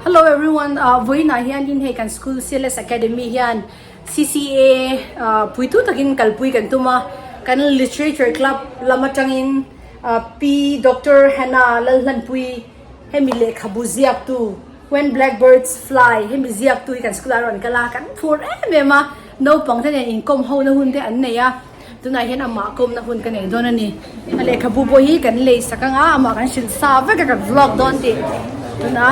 Hello everyone. Voi na hian in he kan school CLS Academy hian CCA puitu takin kalpui kan tuma kan literature club lamatangin P Dr. Hannah Lalhlanpuii'n hemi le khabuziak tu when blackbirds fly hemi ziak tu kan school aron kala kan for mema no pang than in kom ho na hun te an ne ya tuna hian ama kom na hun kan ei don ani ale khabu bo hi kan le sakanga ama kan shin sa ve ka vlog don ti tuna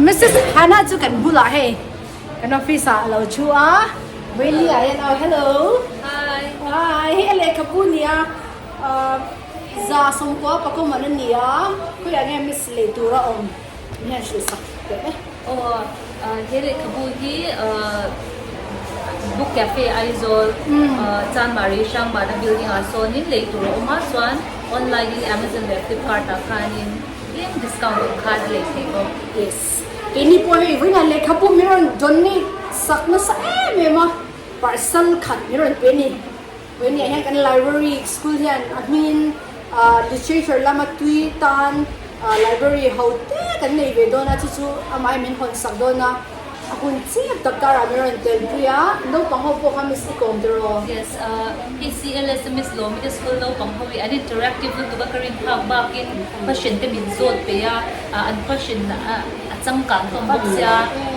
Mrs. Hannah chu kan bula he kan office a lo chu a really ayan hello hi ele khabu nia za song ko pa ko man nia ku ya nge miss le tura om nya shi sak te hele khabu hi book cafe aizol chan mari shang bada building aso nin le tura oma swan online in Amazon web Flipkart akanin in discount card le thego yes any point we na le khabu miron donni sakna sa mema parcel khat miron peni when ya kan library school hian admin literature lama tui tan library hote kan nei ve dona chu amai men hon sak dona akun chip takara miron tel puya no pangho po kami si komdro yes CLS Miss Lo middle school no panghawi an interactive to ba karin hak bakin passion te min zot pe ya an passion changkang tom boxya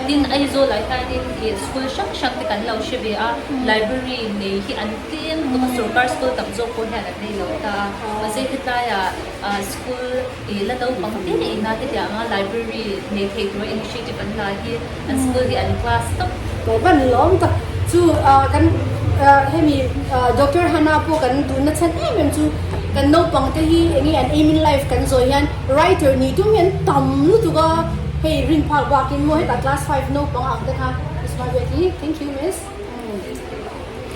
tin aizo lai ta in school shak shak te kan lau shebe a library nei hi an tin to sarkar school tam zo ko ha nei lo ta ase hita ya school la dau pang te nei na te ya nga library nei thei to initiative an la hi an school hi an class top to ban lom ta chu kan hemi Dr. Hannah po kan tu na chan em chu kan no pang te hi ani an aim in life kan zo yan writer ni tu men tam lu tu ga hey rin phak bakin mo heta class 5 no pang ang ta ha smart ready thank you miss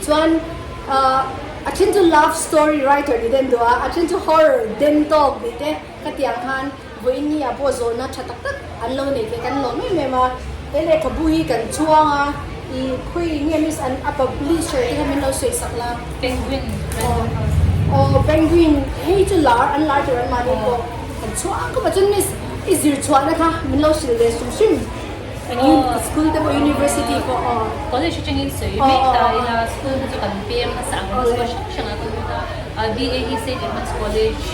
chuan akin to love story writer ni den do akin to horror den dog ni te katiang han voini apo zona chatak tak an lo nei ke kan lo me ma ele khabu hi kan chuanga I khui nge miss an publisher ti hamin lo sei sakla penguin penguin hey to lar an larger an mani ko kan chuang ko bachun miss izir chuan na kha min lo sil le sum sim and school te university ko college changin so you make ta ila school to kan PM na sa ang so shang ako ta BAE St. Edmunds College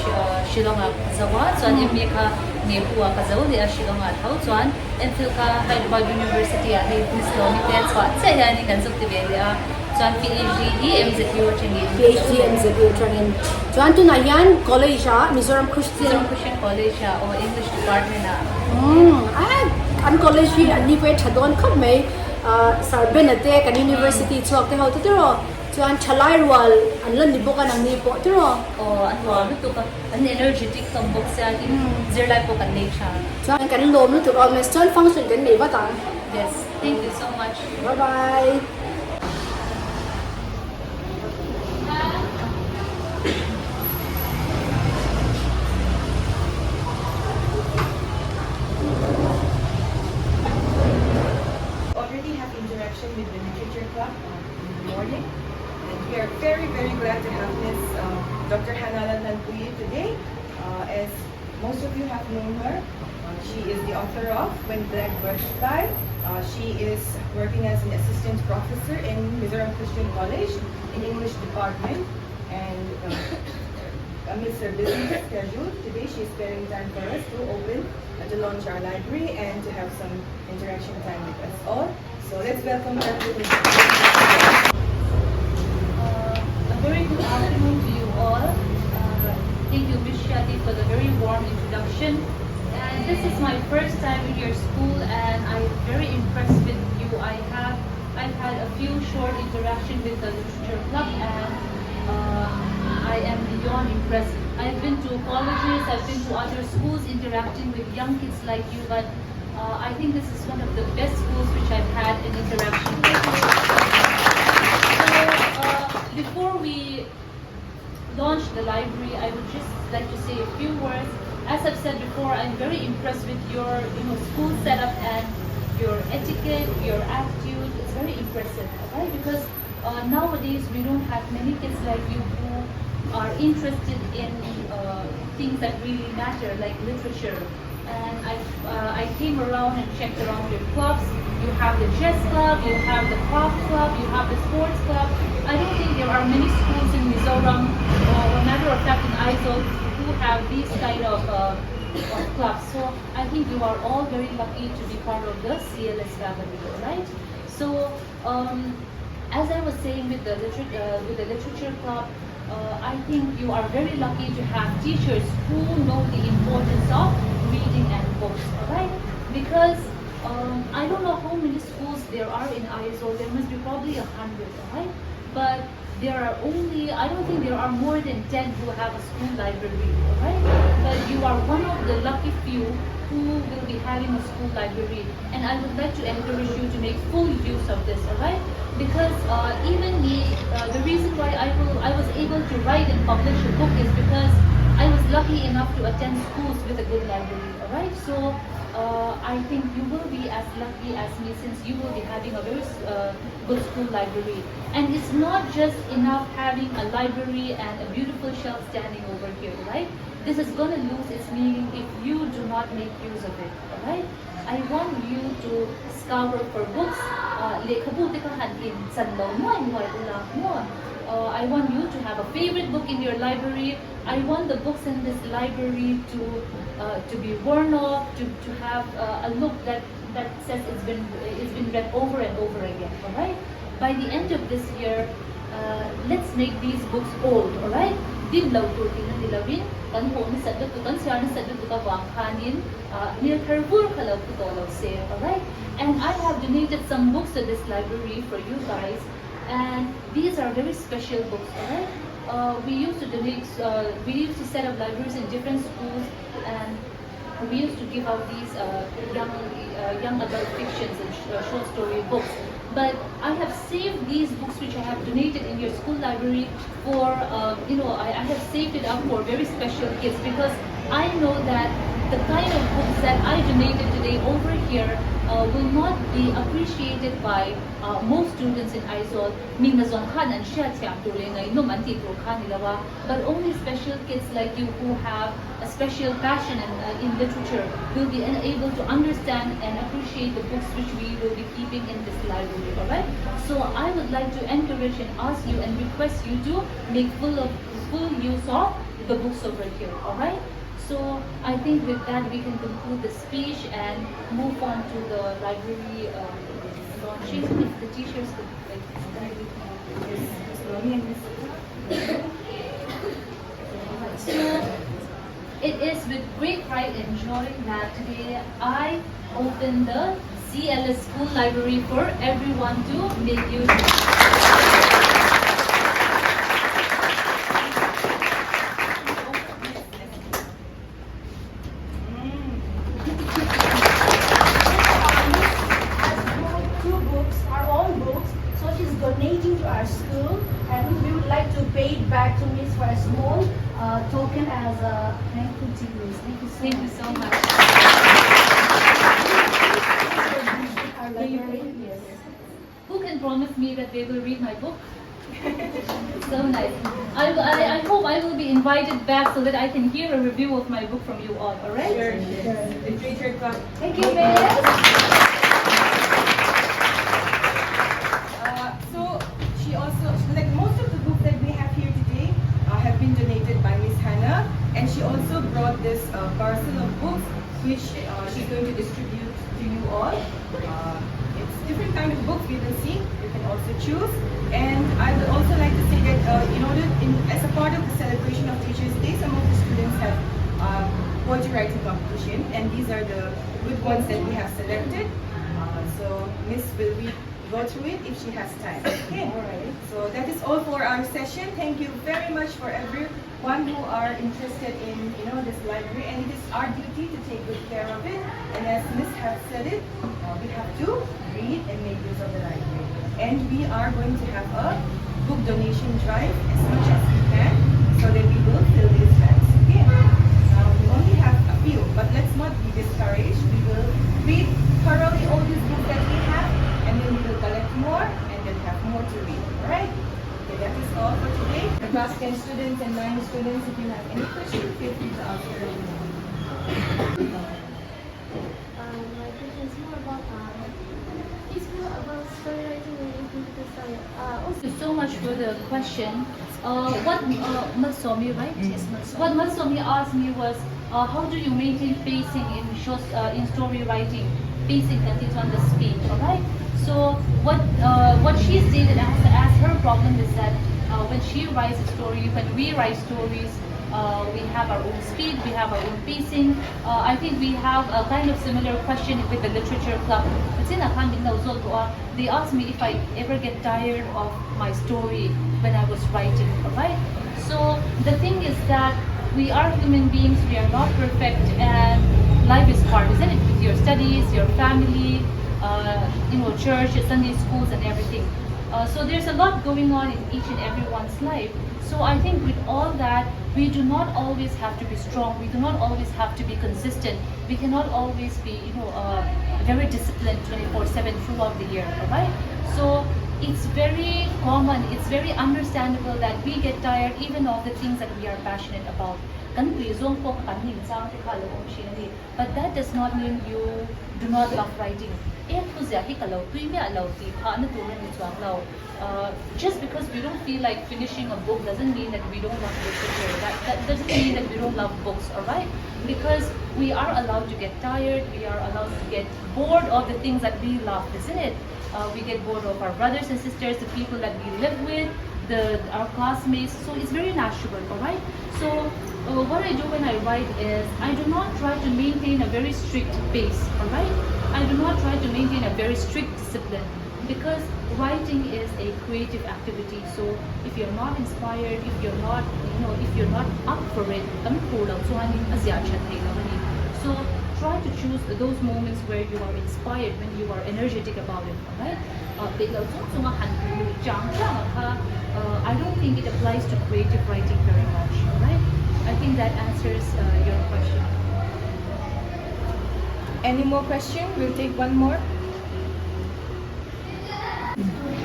Shillong zawa so an MBA ka ne huwa ka zawa ni Shillong thau chuan until ka Hyderabad University a he Miss Lo ni tel chuan se ya ni kan suk ti be ya chuan PhD MZU changin PhD MZU changin chuan tu na yan college Mizoram Christian College o English department na an college hi an ni pe thadon khap mai sar benate kan university chuak te hau tu ro chuan chalai rual an lan ni boka nang ni po tu ro an wa lu tu ka an energetic tom box ya in zirlai po kan nei cha chuan kan lom lu tu mes chuan function kan nei ba ta yes thank you so much bye bye with the Literature Club in the morning, and we are very glad to have Miss Dr. Hannah Lalhlanpuii'n today. As most of you have known her, she is the author of When Blackbirds Fly. She is working as an assistant professor in Mizoram Christian College in English department, and amidst her busy schedule today she is sparing time for us to open and to launch our library and to have some interaction time with us all. So let's welcome her to the a very good afternoon to you all. Thank you, Ms. Shadi, for the very warm introduction. And this is my first time in your school, and I'm very impressed with you. I've had a few short interactions with the Literature Club, and I am beyond impressed. I've been to colleges, I've been to other schools interacting with young kids like you, but I think this is one of the best schools which I've had an interaction with. So, before we launch the library, I would just like to say a few words. As I've said before, I'm very impressed with your school setup and your etiquette, your attitude. It's very impressive, right? Because nowadays we don't have many kids like you who are interested in things that really matter, like literature, and I came around and checked around your clubs. You have the chess club, you have the craft club, you have the sports club. I don't think there are many schools in Mizoram, or matter of fact in Aizawl, who have these kind of clubs. So I think you are all very lucky to be part of the CLS family, right? So as I was saying with the literature club, I think you are very lucky to have teachers who know the importance of reading and books, alright? Because I don't know how many schools there are in Aizawl. There must be probably 100, alright? But there are only, I don't think there are more than 10 who have a school library, alright? But you are one of the lucky few who will be having a school library, and I would like to encourage you to make full use of this, alright? Because even me, the reason why I was able to write and publish a book is because I was lucky enough to attend schools with a good library, alright? So I think you will be as lucky as me, since you will be having a very good school library. And it's not just enough having a library and a beautiful shelf standing over here, right? This is going to lose its meaning if you do not make use of it, alright? I want you to scour for books. I want you to have a favorite book in your library. I want the books in this library to be worn off, to have a look that says it's been read over and over again. All right. By the end of this year, let's make these books old. All right. Din law to tingnan dilawin kan ho ni sadot to kan siya ni sadot to ka wang kanin near Carrefour kalaw to tolaw say. All right. And I have donated some books to this library for you guys. And these are very special books, alright? We used to donate, we used to set up libraries in different schools, and we used to give out these young adult fictions and short story books. But I have saved these books which I have donated in your school library for, I have saved it up for very special kids, because I know that the kind of books that I donated today over here will not be appreciated by most students in Aizawl. But only special kids like you who have a special passion in literature will be able to understand and appreciate the books which we will be keeping in this library. Alright? So I would like to encourage and ask you and request you to make full use of the books over here. Alright? So I think with that we can conclude the speech and move on to the library launching. If the teachers could stand with me. So it is with great pride and joy that today I open the CLS School Library for everyone to make use of. Donating to our school, and we would like to pay it back to Miss for a small token as a thank you to Miss. Thank you so much. Our library, yes. Who can promise me that they will read my book? So nice. I hope I will be invited back so that I can hear a review of my book from you all. All right? Sure. Literature club. Thank you, Miss. Like most of the books that we have here today have been donated by Miss Hannah, and she also brought this parcel of books which she's going to distribute to you all. It's different kind of books we will see. You can also choose. And I would also like to say that as a part of the celebration of Teachers Day, some of the students have poetry writing competition, and these are the good ones that we have selected. So Miss will go through it if she has time. Okay. All right. So that is all for our session. Thank you very much for everyone who are interested in this library, and it is our duty to take good care of it. And as Miss has said it, we have to read and make use of the library. And we are going to have a book donation drive as much as we can, so that we will fill these bags. Okay. Now we only have a few, but let's not be discouraged. We will read thoroughly all these books that we have, and then we will collect more, and then have more to read. Alright? Okay, that is all for today. The class 10 students and 9 students, if you have any questions, feel free to ask her. much for the question. What Matsomi, right? Yes, What Matsomi asked me was, how do you maintain pacing in story writing? Pacing continues on the speed, all right? So what she stated as her problem is that when she writes a story, when we write stories, we have our own speed, we have our own pacing. I think we have a kind of similar question with the literature club. They asked me if I ever get tired of my story when I was writing, alright? So the thing is that we are human beings, we are not perfect, and life is hard, isn't it? With your studies, your family, church, Sunday schools and everything. So there's a lot going on in each and everyone's life. So I think with all that, we do not always have to be strong. We do not always have to be consistent. We cannot always be, very disciplined 24/7 throughout the year. All right. So it's very common. It's very understandable that we get tired even of the things that we are passionate about. But that does not mean you do not love writing. Just because we don't feel like finishing a book doesn't mean that we don't love literature. That doesn't mean that we don't love books, alright? Because we are allowed to get tired, we are allowed to get bored of the things that we love, isn't it? We get bored of our brothers and sisters, the people that we live with, our classmates, so it's very natural, alright? So what I do when I write is, I do not try to maintain a very strict pace, alright? I do not try to maintain a very strict discipline, because writing is a creative activity. So if you're not inspired, if you're not up for it, so try to choose those moments where you are inspired, when you are energetic about it, alright? I don't think it applies to creative writing very much, alright? I think that answers your question. Any more question? We'll take one more.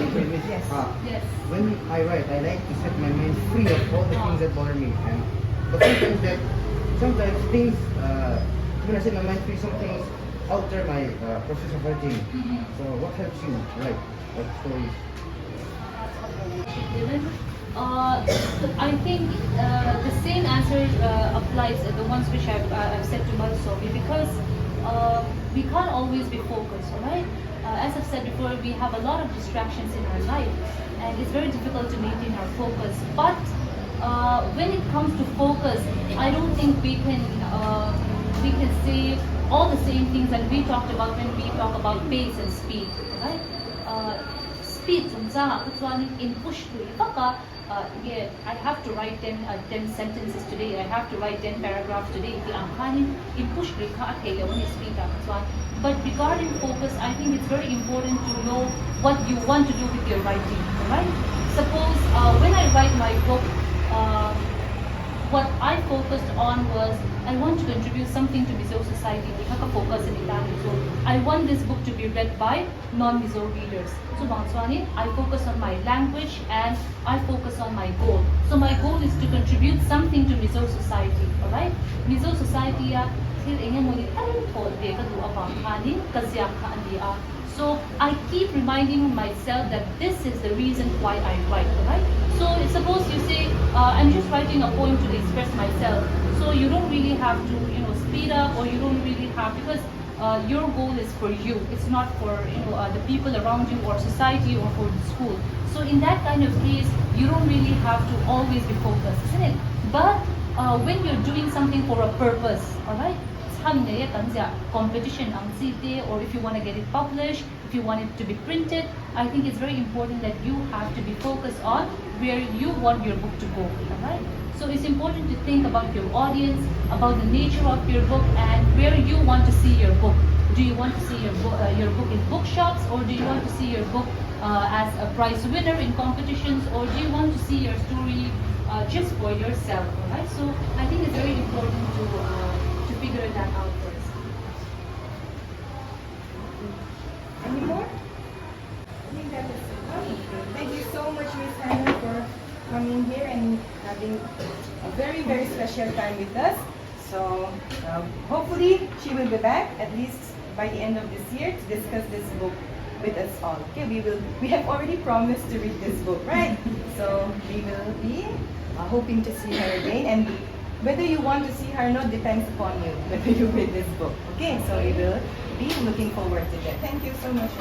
Okay, Miss. Yes. Yes. When I write, I like to set my mind free of all the things that bother me. But sometimes things, when I set my mind free, some things alter my process of writing. So what helps you write stories? I think the same answer applies the ones which I've said to Malsomi, because we can't always be focused, alright? As I've said before, we have a lot of distractions in our life, and it's very difficult to maintain our focus. But when it comes to focus, I don't think we can say all the same things that we talked about when we talk about pace and speed, right? Speed, in push I have to write 10 sentences today, I have to write 10 paragraphs today. In push But regarding focus, I think it's very important to know what you want to do with your writing, right? Suppose when I write my book, what I focused on was, I want to contribute something to Mizo society. Focus in Italy. So I want this book to be read by non-Mizo readers. So I focus on my language and I focus on my goal. So my goal is to contribute something to Mizo society. Alright? Mizo society so I keep reminding myself that this is the reason why I write, right? So suppose you say, I'm just writing a poem to express myself. So you don't really have to, speed up, or you don't really have, because your goal is for you. It's not for, the people around you or society or for the school. So in that kind of case, you don't really have to always be focused, isn't it? But when you're doing something for a purpose, all right? Competition, or if you want to get it published, if you want it to be printed, I think it's very important that you have to be focused on where you want your book to go, alright? So it's important to think about your audience, about the nature of your book, and where you want to see your book. Do you want to see your book in bookshops, or do you want to see your book as a prize winner in competitions, or do you want to see your story just for yourself, alright? So I think it's very important to figure that out first. Any more? I think that is it. Thank you so much, Miss Hannah, for coming here and having a very, very special time with us. So hopefully she will be back at least by the end of this year to discuss this book with us all. Okay, we have already promised to read this book, right? So we will be hoping to see her again, and whether you want to see her or not depends upon you, whether you read this book. Okay, so we will be looking forward to that. Thank you so much.